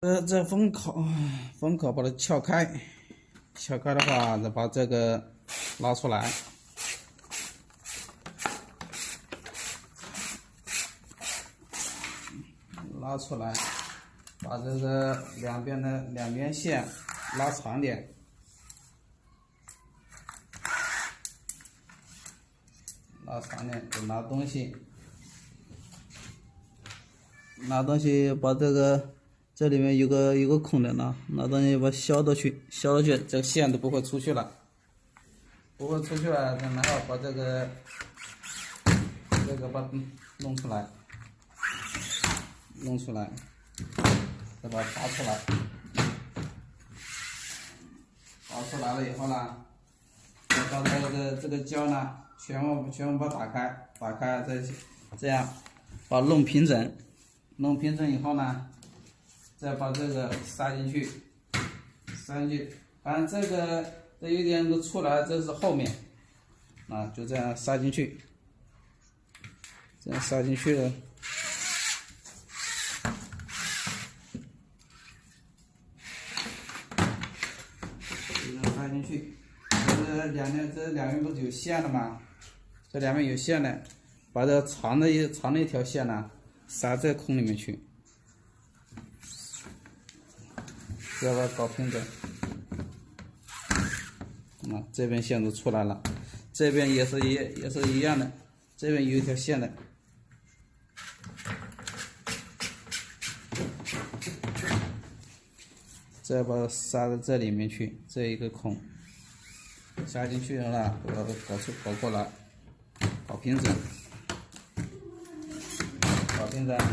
这封口把它撬开，撬开的话，再把这个拉出来，把这个两边线拉长点，就拿东西把这里面有个空的拿东西把削到去，这个线都不会出去了，然后把这个把弄出来，再把它拔出来，了以后呢，再把这个胶呢全部把它打开，再这样把它弄平整以后呢，再把这个塞进去，反正这有点都出来，这是后面啊，就这样塞进去，了。塞进去，这两边不是有线的吗？这两边有线的，把这长的一条线呢塞这空里面去，要把它搞平整。这边线都出来了，这边也是一样的，这边有一条线的。再把它塞到这里面去，这一个孔塞进去了，把它搞过来，搞平整，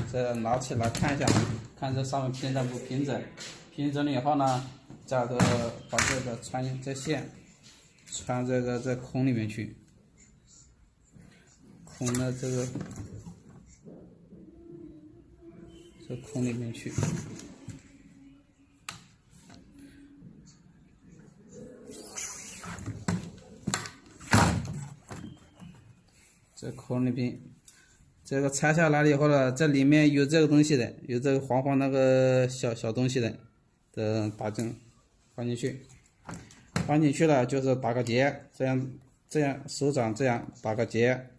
再拿起来看一下，看这上面平整不平整。平整了以后呢，再把这个穿这线穿这孔里面去，孔的这孔里面去。这孔里边，这个拆下来了以后呢，这里面有这个东西的，有这个黄那个小东西的，打针放进去了，就是打个结，这样手掌这样打个结，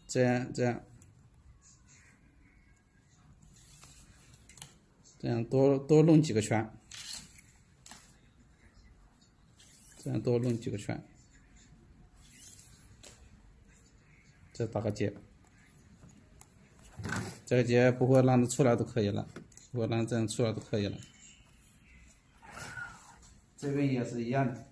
这样多弄几个圈，再打个结，这个结不会让它出来都可以了，这样出来都可以了。这边也是一样的。